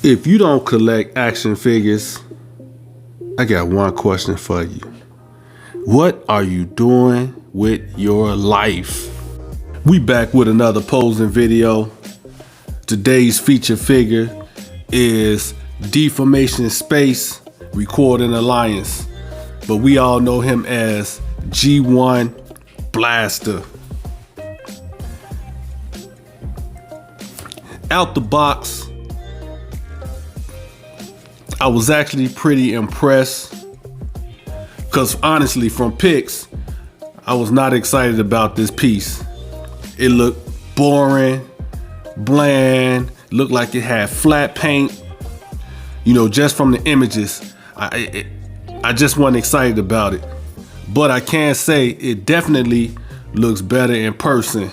If you don't collect action figures, I got one question for you. What are you doing with your life? We back with another posing video. Today's featured figure is Deformation Space Recording Alliance, but we all know him as G1 Blaster. Out the box, I was actually pretty impressed because honestly, from pics, I was not excited about this piece. It looked boring, bland, looked like it had flat paint. You know, just from the images, I just wasn't excited about it. But I can say it definitely looks better in person.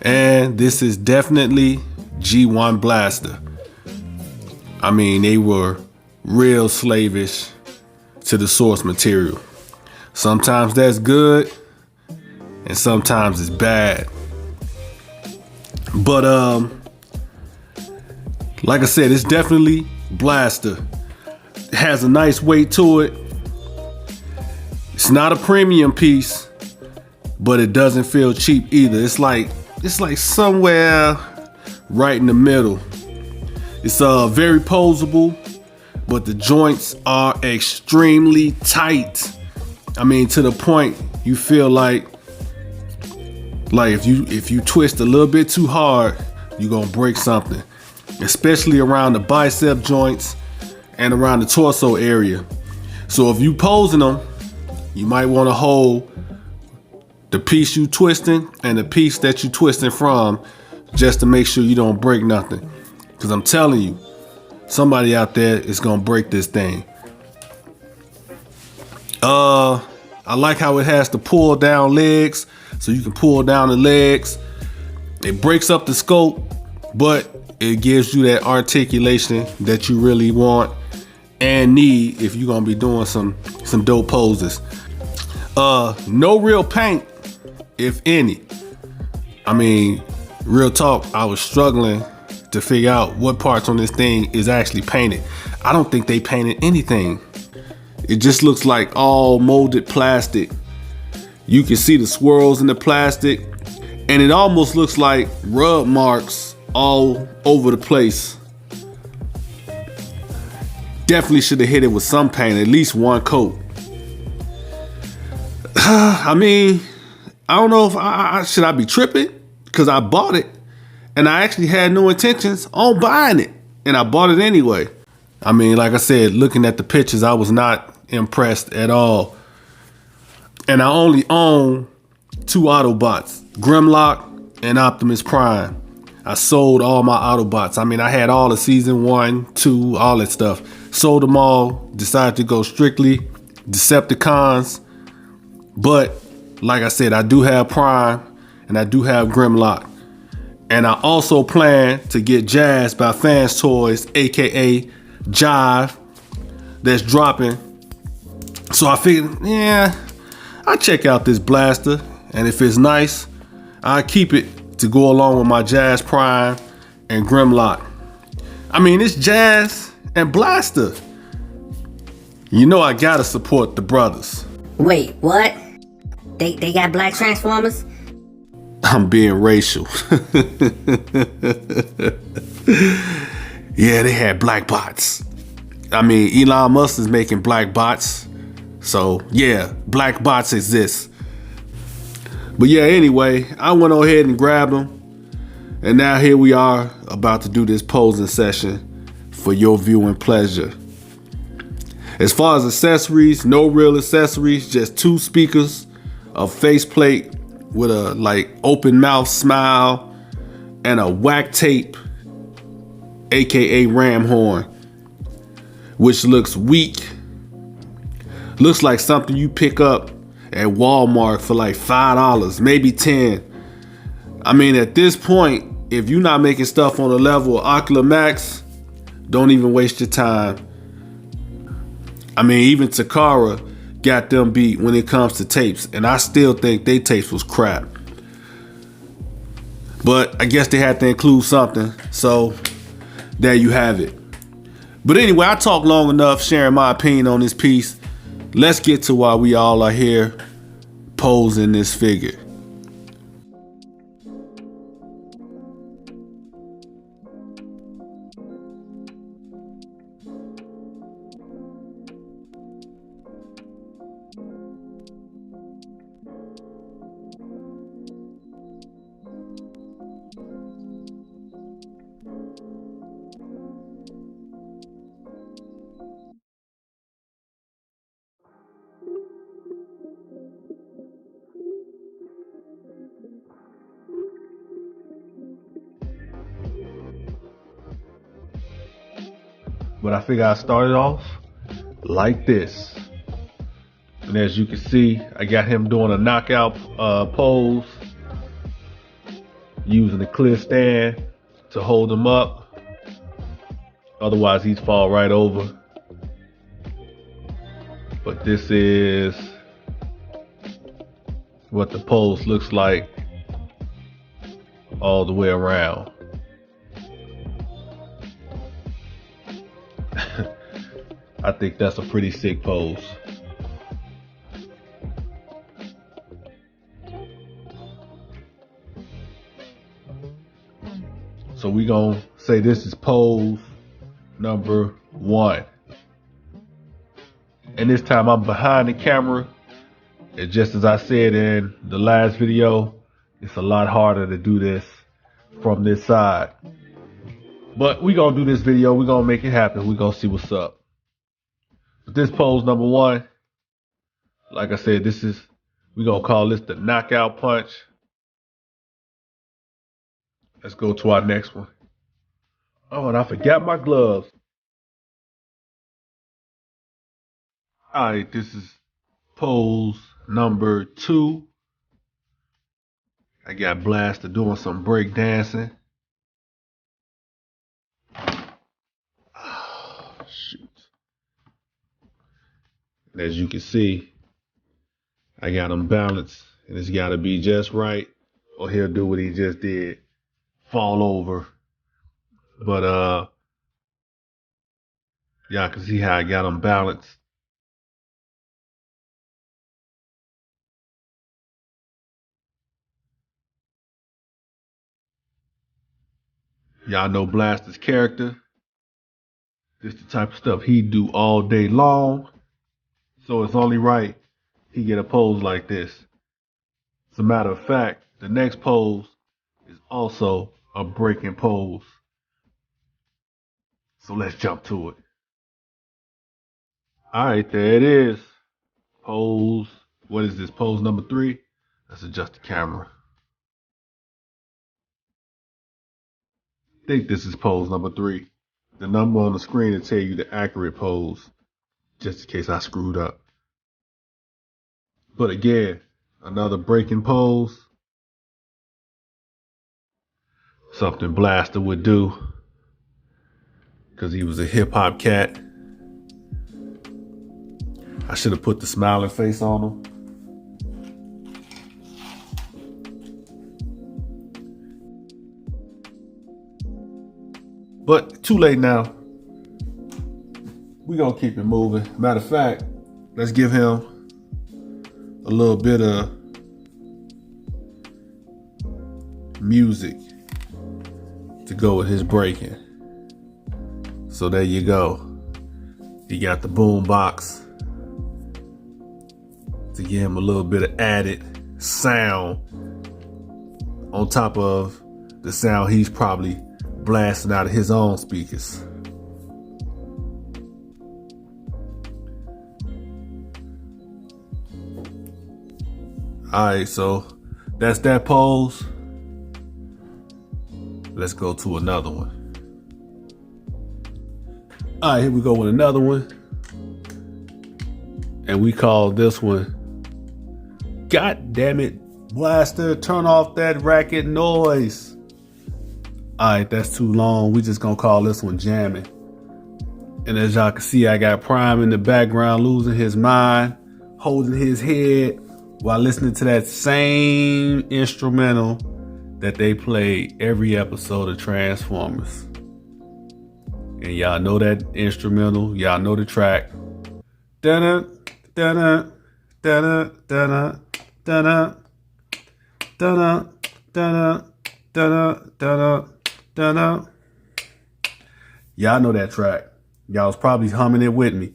And this is definitely G1 Blaster. I mean, they were real slavish to the source material. Sometimes that's good, and sometimes it's bad. But like I said, it's definitely Blaster. It has a nice weight to it. It's not a premium piece, but it doesn't feel cheap either. It's like somewhere right in the middle. It's very posable, but the joints are extremely tight. I mean, to the point you feel like if you twist a little bit too hard, you're gonna break something, especially around the bicep joints and around the torso area. So if you posing them, you might want to hold the piece you twisting and the piece that you twisting from, just to make sure you don't break nothing. Because I'm telling you, somebody out there is gonna break this thing. I like how it has the pull down legs, so you can pull down the legs. It breaks up the scope, but it gives you that articulation that you really want and need if you're gonna be doing some dope poses. No real paint, if any. I mean, real talk, I was struggling to figure out what parts on this thing is actually painted. I don't think they painted anything. It just looks like all molded plastic. You can see the swirls in the plastic, and it almost looks like rub marks all over the place. Definitely should have hit it with some paint, at least one coat. I mean, I don't know if should I be tripping, because I bought it and I actually had no intentions on buying it, and I bought it anyway. I mean, like I said, looking at the pictures, I was not impressed at all. And I only own two Autobots, Grimlock and Optimus Prime. I sold all my Autobots. I mean, I had all the season 1, 2, all that stuff. Sold them all, decided to go strictly Decepticons. But like I said, I do have Prime and I do have Grimlock. And I also plan to get Jazz by Fans Toys, aka Jive, that's dropping. So I figured, yeah, I'll check out this Blaster, and if it's nice, I'll keep it to go along with my Jazz Prime and Grimlock. I mean, it's Jazz and Blaster. You know I gotta support the brothers. Wait, what? They got black Transformers? I'm being racial. Yeah, they had black bots. I mean, Elon Musk is making black bots. So yeah, black bots exist. But yeah, anyway, I went ahead and grabbed them. And now here we are about to do this posing session for your viewing pleasure. As far as accessories, no real accessories, just 2 speakers, a faceplate with a like open mouth smile, and a whack tape, aka ram horn, which looks weak. Looks like something you pick up at Walmart for like $5, maybe 10. I mean, at this point, if you're not making stuff on the level of Ocular Max, don't even waste your time. I mean, even Takara got them beat when it comes to tapes, and I still think they tapes was crap. But I guess they had to include something, so there you have it. But anyway, I talked long enough sharing my opinion on this piece. Let's get to why we all are here posing this figure. But I figure I started off like this. And as you can see, I got him doing a knockout pose, using the clear stand to hold him up. Otherwise, he'd fall right over. But this is what the pose looks like all the way around. I think that's a pretty sick pose. So we gonna say this is pose number 1. And this time I'm behind the camera. And just as I said in the last video, it's a lot harder to do this from this side. But we gonna do this video. We gonna make it happen. We gonna see what's up. But this pose number 1, like I said, we gonna call this the knockout punch. Let's go to our next one. Oh, and I forgot my gloves. All right, this is pose number 2. I got Blaster doing some break dancing. Oh, shoot. And as you can see, I got him balanced, and it's got to be just right, or he'll do what he just did, fall over. But y'all can see how I got him balanced. Y'all know Blaster's character. This the type of stuff he do all day long. So it's only right he get a pose like this. As a matter of fact, the next pose is also a breaking pose. So let's jump to it. All right, there it is. Pose, what is this, pose number 3? Let's adjust the camera. I think this is pose number 3. The number on the screen will tell you the accurate pose, just in case I screwed up. But again, another breaking pose. Something Blaster would do, because he was a hip hop cat. I should have put the smiling face on him. But too late now. We're going to keep it moving. Matter of fact, let's give him a little bit of music to go with his breaking. So there you go. You got the boom box to give him a little bit of added sound on top of the sound he's probably blasting out of his own speakers. Alright, so that's that pose. Let's go to another one. Alright, here we go with another one. And we call this one, God damn it, Blaster, turn off that racket noise. Alright, that's too long. We just gonna call this one jamming. And as y'all can see, I got Prime in the background losing his mind, holding his head while listening to that same instrumental that they played every episode of Transformers. And y'all know that instrumental. Y'all know the track. Da-da, da-da, da-da, da-da, da-da, da-da, da-da, da-da, da-da, da-da. Y'all know that track. Y'all was probably humming it with me.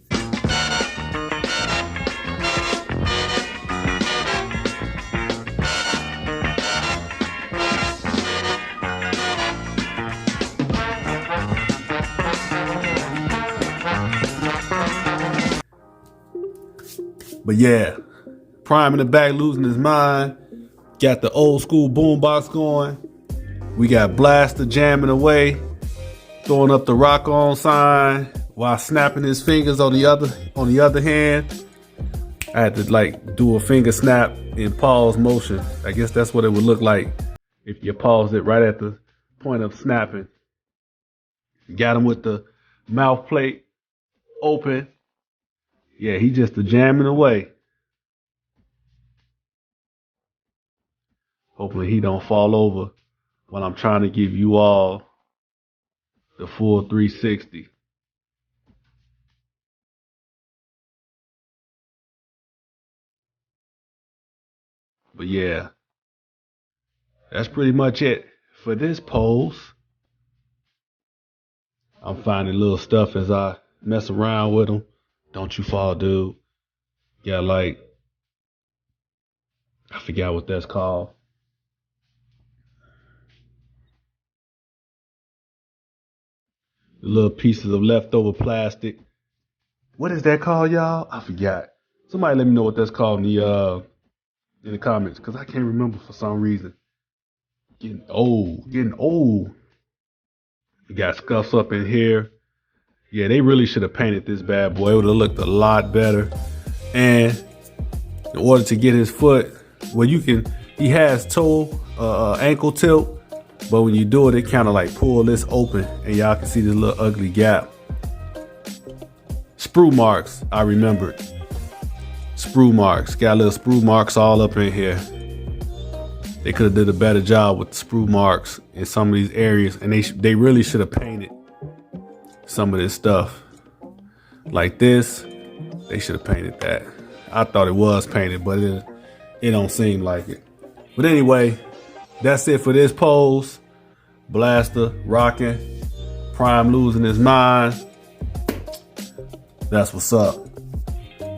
But yeah, Prime in the back losing his mind. Got the old school boombox going. We got Blaster jamming away, throwing up the rock on sign while snapping his fingers on the other hand. I had to like do a finger snap in pause motion. I guess that's what it would look like if you paused it right at the point of snapping. Got him with the mouth plate open. Yeah, he just a jamming away. Hopefully he don't fall over when I'm trying to give you all the full 360. But yeah, that's pretty much it for this pose. I'm finding little stuff as I mess around with them. Don't you fall, dude. Yeah, like, I forgot what that's called. The little pieces of leftover plastic. What is that called, y'all? I forgot. Somebody let me know what that's called in the comments, because I can't remember for some reason. Getting old. You got scuffs up in here. Yeah, they really should have painted this bad boy. It would have looked a lot better. And in order to get his foot, well, he has toe, ankle tilt, but when you do it, it kind of like pull this open, and y'all can see this little ugly gap. Sprue marks, I remembered. Sprue marks, got little sprue marks all up in here. They could have did a better job with the sprue marks in some of these areas, and they really should have painted some of this stuff. Like this, they should have painted that. I thought it was painted, but it don't seem like it. But anyway, that's it for this pose. Blaster rocking, Prime losing his mind. That's what's up.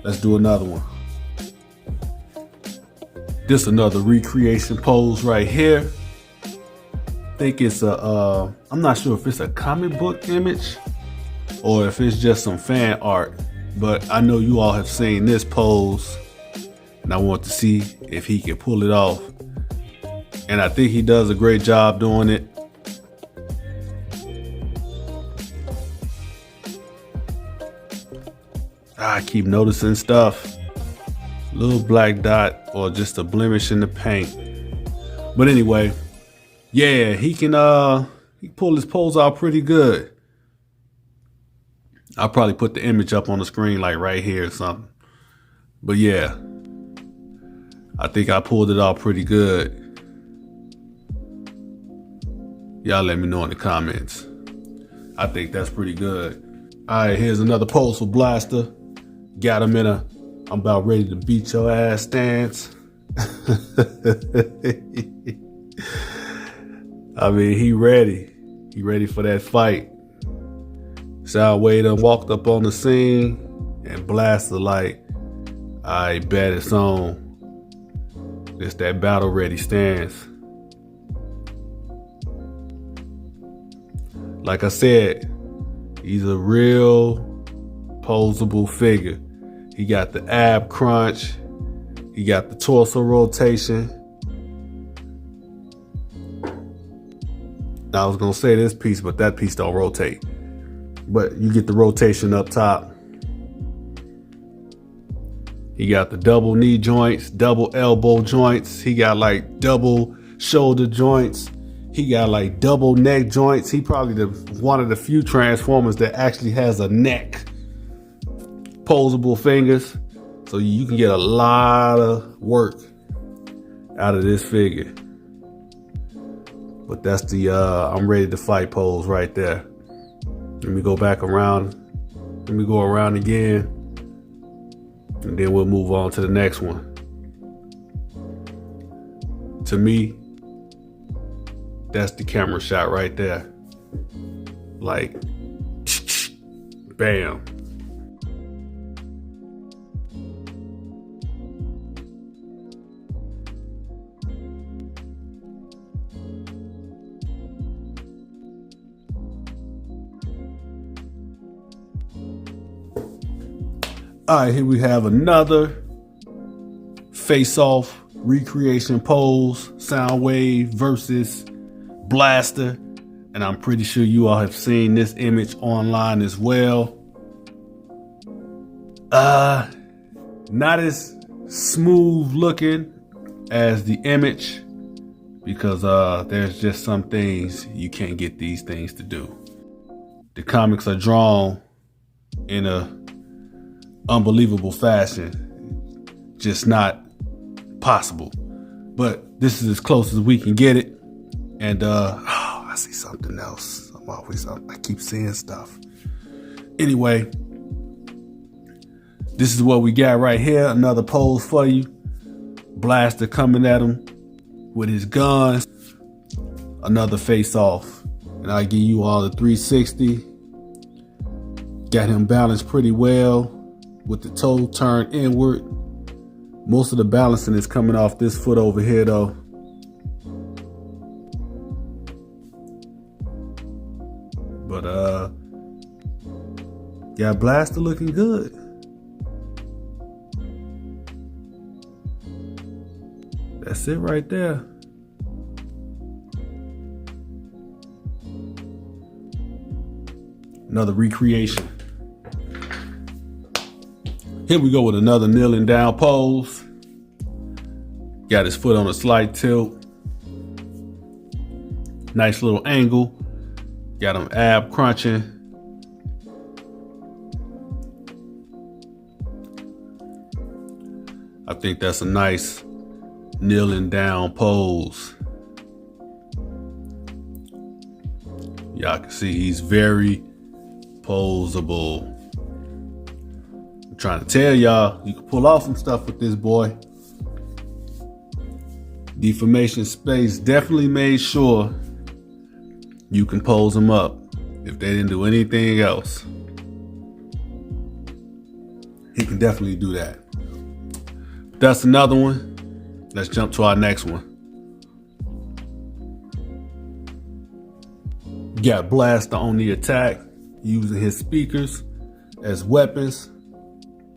Let's do another one. This another recreation pose right here. I think it's I'm not sure if it's a comic book image or if it's just some fan art, but I know you all have seen this pose, and I want to see if he can pull it off. And I think he does a great job doing it. I keep noticing stuff. Little black dot or just a blemish in the paint. But anyway, yeah, he pull his pose out pretty good. I'll probably put the image up on the screen like right here or something. But yeah, I think I pulled it off pretty good. Y'all let me know in the comments. I think that's pretty good. All right, here's another pose for Blaster. Got him in a I'm about ready to beat your ass stance. I mean, he ready. He ready for that fight. Soundwave done walked up on the scene and Blaster like, I bet it's on. It's that battle ready stance. Like I said, he's a real posable figure. He got the ab crunch. He got the torso rotation. I was gonna say this piece, but that piece don't rotate. But you get the rotation up top. He got the double knee joints, double elbow joints. He got like double shoulder joints. He got like double neck joints. He probably one of the few Transformers that actually has a neck. Posable fingers, so you can get a lot of work out of this figure. But that's the I'm ready to fight pose right there. Let me go back around. Let me go around again. And then we'll move on to the next one. To me, that's the camera shot right there. Like, bam. All right, here we have another face-off recreation pose, Soundwave versus Blaster. And I'm pretty sure you all have seen this image online as well. Not as smooth looking as the image because there's just some things you can't get these things to do. The comics are drawn in a unbelievable fashion, just not possible. But this is as close as we can get it. And I see something else. I keep seeing stuff. Anyway, this is what we got right here. Another pose for you. Blaster coming at him with his guns. Another face off. And I give you all the 360. Got him balanced pretty well with the toe turned inward. Most of the balancing is coming off this foot over here though. But yeah, Blaster looking good. That's it right there. Another recreation. Here we go with another kneeling down pose. Got his foot on a slight tilt. Nice little angle. Got him ab crunching. I think that's a nice kneeling down pose. Y'all can see he's very poseable. I'm trying to tell y'all, you can pull off some stuff with this boy. Deformation Space definitely made sure you can pose them up if they didn't do anything else. He can definitely do that. That's another one. Let's jump to our next one. Got Blaster on the attack, using his speakers as weapons.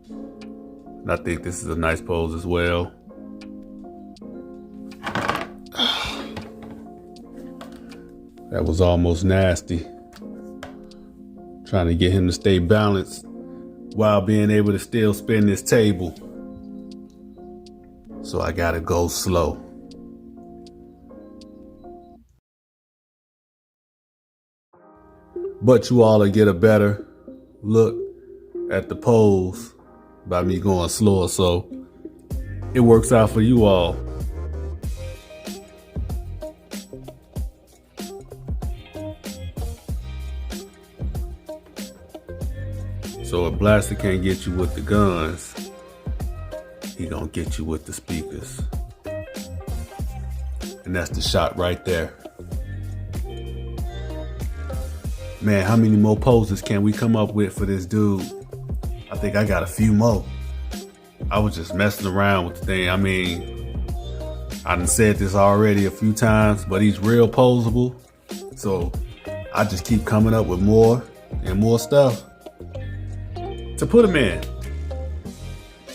And I think this is a nice pose as well. That was almost nasty. Trying to get him to stay balanced while being able to still spin this table. So I gotta go slow. But you all will get a better look at the pose by me going slower, so it works out for you all. So if Blaster can't get you with the guns, he gonna get you with the speakers. And that's the shot right there. Man, how many more poses can we come up with for this dude? I think I got a few more. I was just messing around with the thing. I mean, I done said this already a few times, but he's real poseable. So I just keep coming up with more and more stuff to put him in.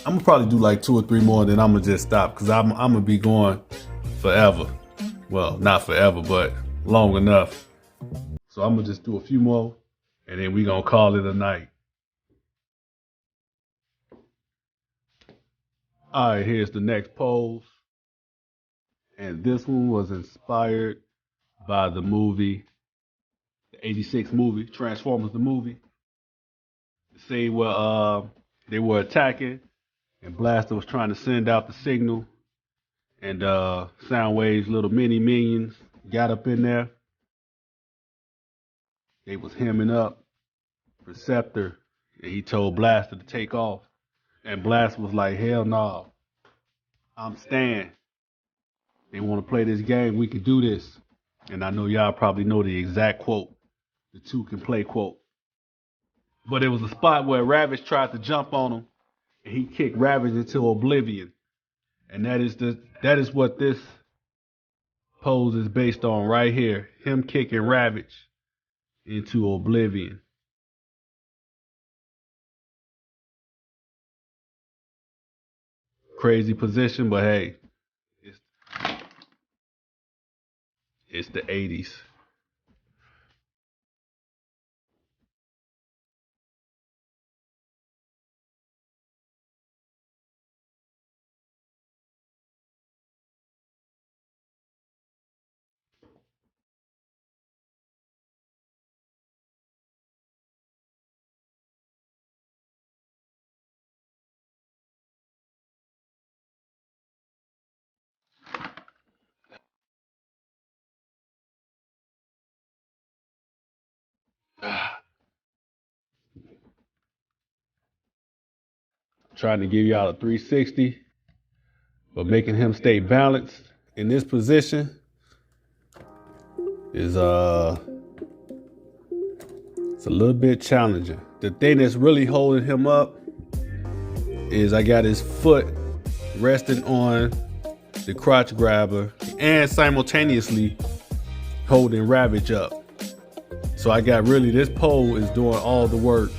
I'm gonna probably do like 2 or 3 more, then I'm gonna just stop because I'm gonna be going forever. Well, not forever, but long enough. So I'm gonna just do a few more and then we gonna call it a night. All right, here's the next pose. And this one was inspired by the movie, the 86 movie, Transformers the movie. The scene where they were attacking and Blaster was trying to send out the signal, and Soundwave's little mini minions got up in there. They was hemming up Receptor, and he told Blaster to take off. And Blaster was like, hell no, I'm staying. They want to play this game, we can do this. And I know y'all probably know the exact quote, the two can play quote. But it was a spot where Ravage tried to jump on him, and he kicked Ravage into oblivion. And that is what this pose is based on right here. Him kicking Ravage into oblivion. Crazy position, but hey, it's the 80s. Trying to give y'all a 360, but making him stay balanced in this position is it's a little bit challenging. The thing that's really holding him up is I got his foot resting on the crotch grabber and simultaneously holding Ravage up. So I got really, this pole is doing all the work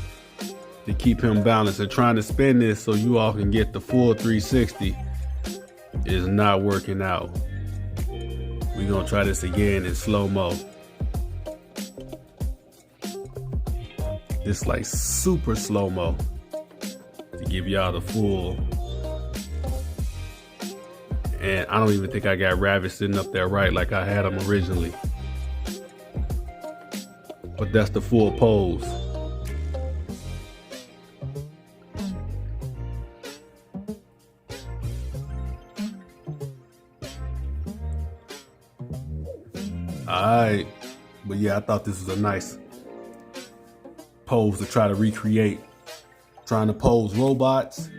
to keep him balanced, and trying to spin this so you all can get the full 360 is not working out. We're gonna try this again in slow-mo. This like super slow-mo to give y'all the full. And I don't even think I got Ravage sitting up there right like I had him originally. But that's the full pose. Alright, but yeah, I thought this was a nice pose to try to recreate. Trying to pose robots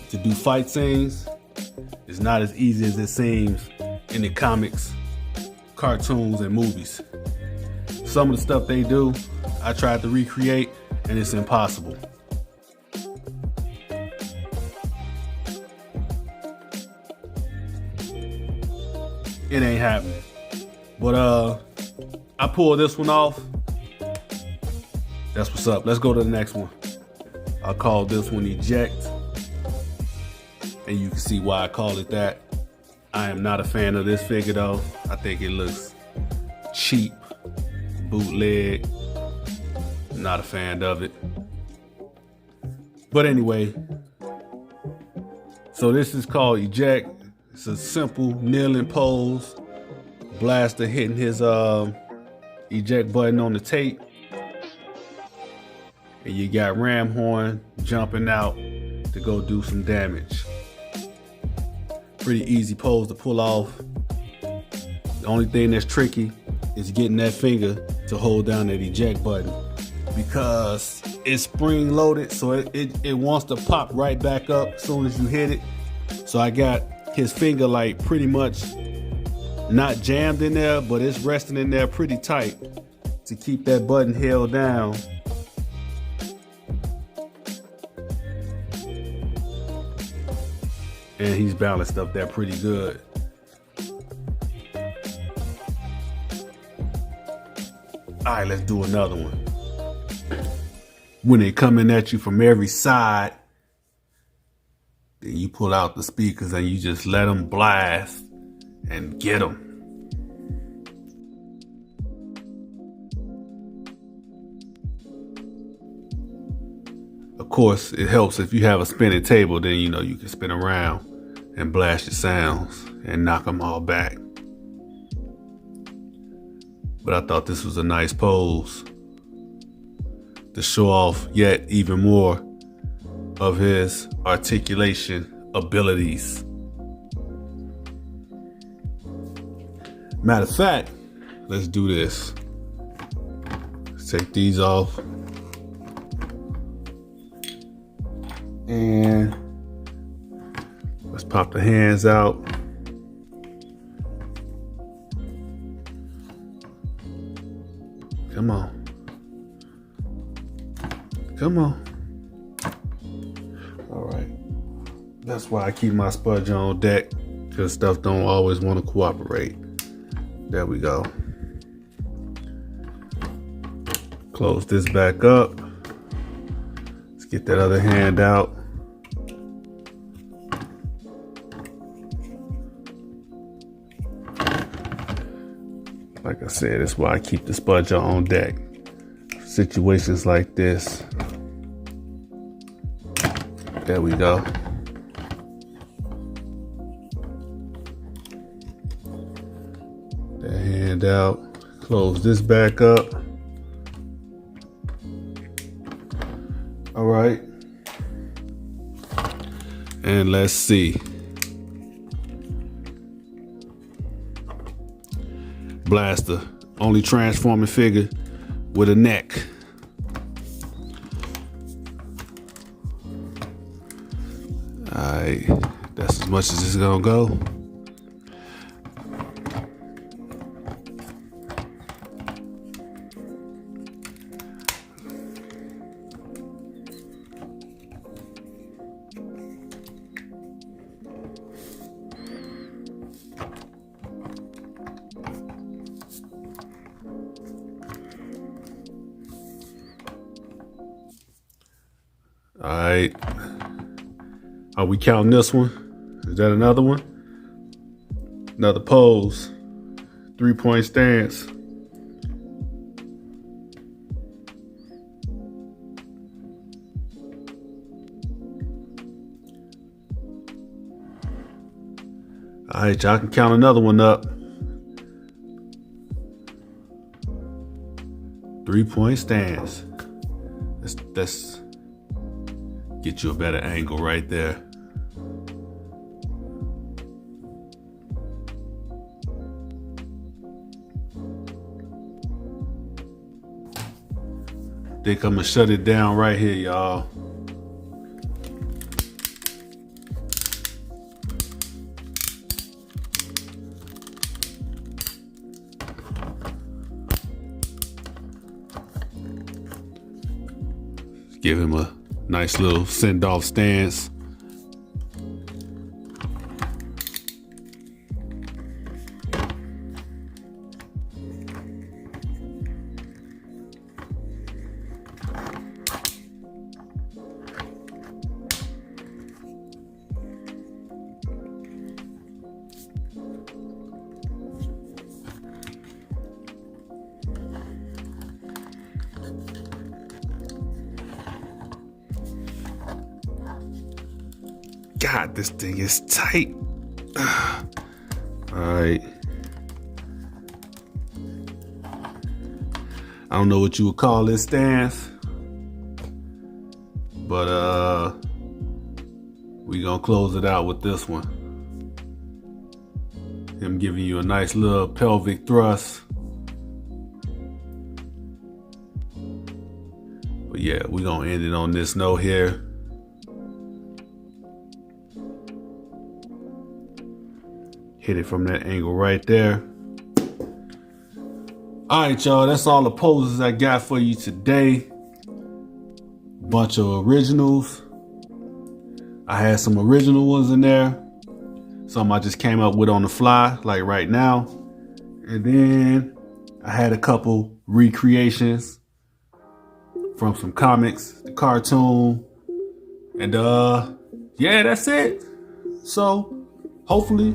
to do fight scenes is not as easy as it seems in the comics, cartoons, and movies. Some of the stuff they do, I tried to recreate, and it's impossible. It ain't happening. But I pulled this one off. That's what's up. Let's go to the next one. I call this one Eject, and you can see why I call it that. I am not a fan of this figure though. I think it looks cheap, bootleg. Not a fan of it. But anyway, so this is called Eject. It's a simple kneeling pose. Blaster hitting his eject button on the tape. And you got Ram Horn jumping out to go do some damage. Pretty easy pose to pull off. The only thing that's tricky is getting that finger to hold down that eject button, because it's spring loaded, so it wants to pop right back up as soon as you hit it. So I got his finger like pretty much not jammed in there, but it's resting in there pretty tight to keep that button held down. And he's balanced up there pretty good. All right, let's do another one. When they coming at you from every side, then you pull out the speakers and you just let them blast and get them. Of course, it helps if you have a spinning table, then you know you can spin around and blast your sounds and knock them all back. But I thought this was a nice pose to show off yet even more of his articulation abilities. Matter of fact, let's do this. Let's take these off. And let's pop the hands out. Come on. Come on. All right. That's why I keep my spudge on deck, because stuff don't always want to cooperate. There we go. Close this back up. Let's get that other hand out. Like I said, that's why I keep the spudge on deck. Situations like this. There we go. That hand out. Close this back up. All right. And let's see. Blaster, only transforming figure with a neck. Alright, that's as much as it's gonna go. All right. Are we counting this one? Is that another one? Another pose. 3-point stance. All right, y'all can count another one up. 3-point stance. That's get you a better angle right there. Think I'm gonna shut it down right here, y'all. Give him a nice little send-off stance. God, this thing is tight. All right. I don't know what you would call this stance, but we gonna close it out with this one. Him giving you a nice little pelvic thrust. But yeah, we gonna end it on this note here. Hit it from that angle right there. All right, y'all, that's all the poses I got for you today. Bunch of originals. I had some original ones in there. Some I just came up with on the fly, like right now. And then I had a couple recreations from some comics, the cartoon. And yeah, that's it. So hopefully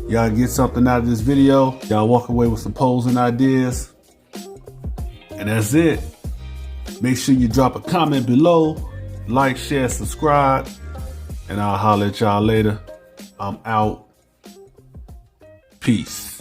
y'all get something out of this video. Y'all walk away with some posing ideas. And that's it. Make sure you drop a comment below. Like, share, subscribe. And I'll holler at y'all later. I'm out. Peace.